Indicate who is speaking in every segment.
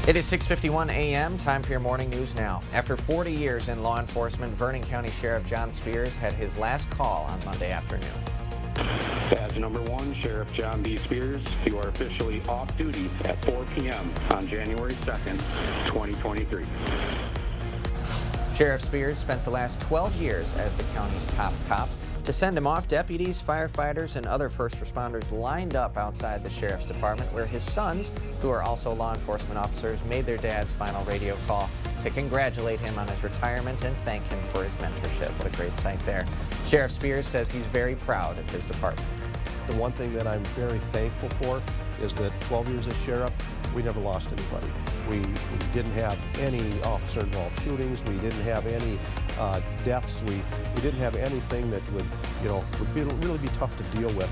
Speaker 1: It is 6:51 a.m. Time for your morning news now. After 40 years in law enforcement, Vernon County Sheriff John Spears had his last call on Monday afternoon.
Speaker 2: As number 1, Sheriff John B. Spears, you are officially off duty at 4 p.m. on January 2nd, 2023.
Speaker 1: Sheriff Spears spent the last 12 years as the county's top cop. To send him off, deputies, firefighters, and other first responders lined up outside the sheriff's department where his sons, who are also law enforcement officers, made their dad's final radio call to congratulate him on his retirement and thank him for his mentorship. What a great sight there. Sheriff Spears says he's very proud of his department.
Speaker 3: The one thing that I'm very thankful for is that 12 years as sheriff, we never lost anybody. We didn't have any officer-involved shootings. We didn't have any deaths. We didn't have anything that would really be tough to deal with.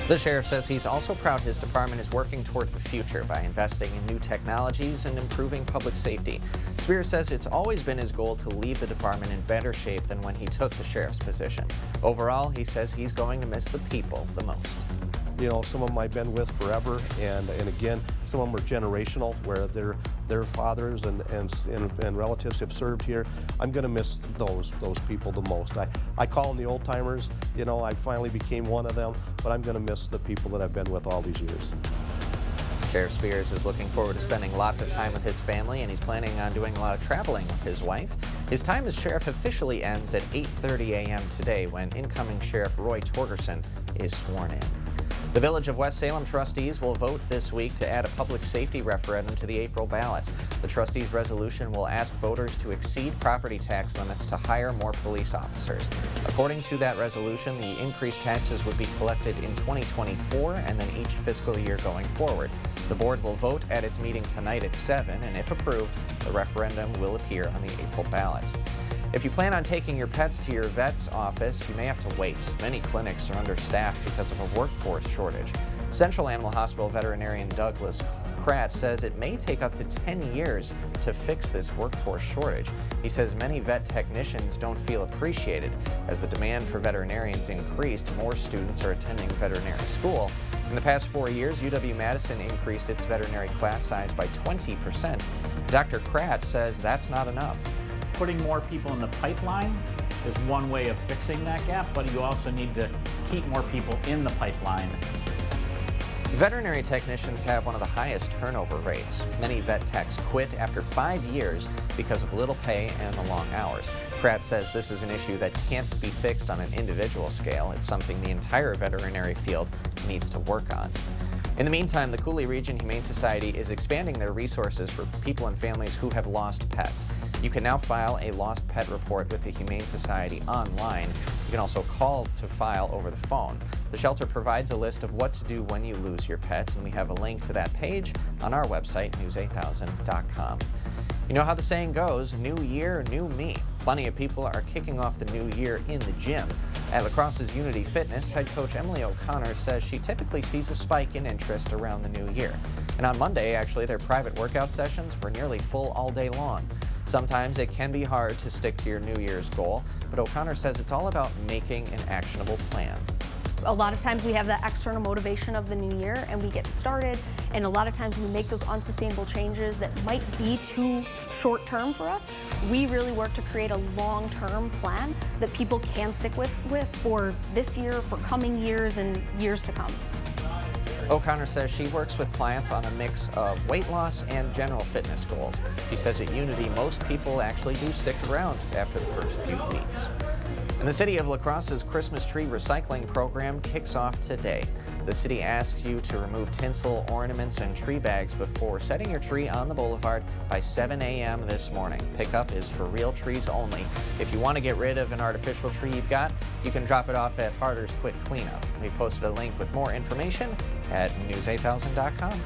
Speaker 1: The sheriff says he's also proud his department is working toward the future by investing in new technologies and improving public safety. Spears says it's always been his goal to leave the department in better shape than when he took the sheriff's position. Overall, he says he's going to miss the people the most.
Speaker 3: You know, some of them I've been with forever, and again, some of them are generational, where their fathers and relatives have served here. I'm going to miss those people the most. I call them the old timers. You know, I finally became one of them, but I'm going to miss the people that I've been with all these years.
Speaker 1: Sheriff Spears is looking forward to spending lots of time with his family, and he's planning on doing a lot of traveling with his wife. His time as sheriff officially ends at 8:30 a.m. today when incoming Sheriff Roy Torgerson is sworn in. The Village of West Salem trustees will vote this week to add a public safety referendum to the April ballot. The trustees' resolution will ask voters to exceed property tax limits to hire more police officers. According to that resolution, the increased taxes would be collected in 2024 and then each fiscal year going forward. The board will vote at its meeting tonight at 7, and if approved, the referendum will appear on the April ballot. If you plan on taking your pets to your vet's office, you may have to wait. Many clinics are understaffed because of a workforce shortage. Central Animal Hospital veterinarian Douglas Kratz says it may take up to 10 years to fix this workforce shortage. He says many vet technicians don't feel appreciated. As the demand for veterinarians increased, more students are attending veterinary school. In the past 4 years, UW-Madison increased its veterinary class size by 20%. Dr. Kratz says that's not enough.
Speaker 4: Putting more people in the pipeline is one way of fixing that gap, but you also need to keep more people in the pipeline.
Speaker 1: Veterinary technicians have one of the highest turnover rates. Many vet techs quit after 5 years because of little pay and the long hours. Kratz says this is an issue that can't be fixed on an individual scale. It's something the entire veterinary field needs to work on. In the meantime, the Coulee Region Humane Society is expanding their resources for people and families who have lost pets. You can now file a lost pet report with the Humane Society online. You can also call to file over the phone. The shelter provides a list of what to do when you lose your pet, and we have a link to that page on our website, news8000.com. You know how the saying goes, new year, new me. Plenty of people are kicking off the new year in the gym. At La Crosse's Unity Fitness, head coach Emily O'Connor says she typically sees a spike in interest around the new year. And on Monday, actually, their private workout sessions were nearly full all day long. Sometimes it can be hard to stick to your New Year's goal, but O'Connor says it's all about making an actionable plan.
Speaker 5: A lot of times we have that external motivation of the new year and we get started, and a lot of times we make those unsustainable changes that might be too short term for us. We really work to create a long-term plan that people can stick with for this year, for coming years and years to come.
Speaker 1: O'Connor says she works with clients on a mix of weight loss and general fitness goals. She says at Unity, most people actually do stick around after the first few weeks. And the City of La Crosse's Christmas tree recycling program kicks off today. The city asks you to remove tinsel, ornaments, and tree bags before setting your tree on the boulevard by 7 a.m. this morning. Pickup is for real trees only. If you want to get rid of an artificial tree you've got, you can drop it off at Harder's Quick Cleanup. We posted a link with more information at news8000.com.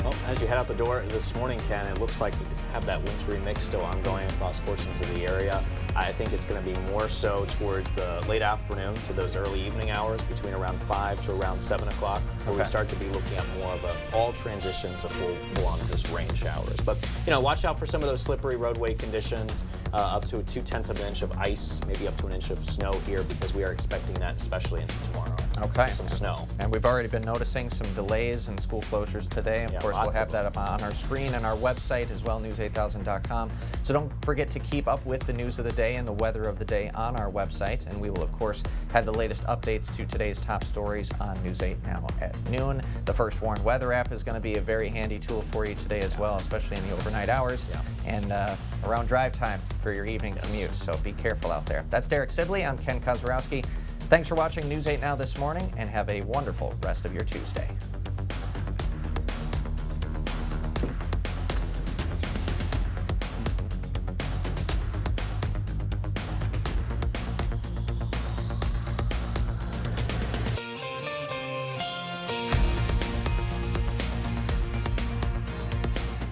Speaker 6: Well, as you head out the door this morning, Ken, it looks like you have that wintry mix still ongoing across portions of the area. I think it's going to be more so towards the late afternoon to those early evening hours between around 5 to around 7 o'clock, where we start to be looking at more of an all transition to full-on just rain showers. But, you know, watch out for some of those slippery roadway conditions, up to 2/10 of an inch of ice, maybe up to an inch of snow here, because we are expecting that especially into tomorrow.
Speaker 1: Okay.
Speaker 6: some snow.
Speaker 1: And we've already been noticing some delays and school closures today. Of
Speaker 6: Yeah,
Speaker 1: course, we'll
Speaker 6: lots
Speaker 1: have
Speaker 6: of
Speaker 1: that up on our screen and our website as well, news8000.com. So don't forget to keep up with the news of the day and the weather of the day on our website. And we will, of course, have the latest updates to today's top stories on News 8 Now at noon. The First Warn weather app is going to be a very handy tool for you today as well, especially in the overnight hours and around drive time for your evening commute. So be careful out there. That's Derek Sibley. I'm Ken Kozorowski. Thanks for watching News 8 Now this morning, and have a wonderful rest of your Tuesday.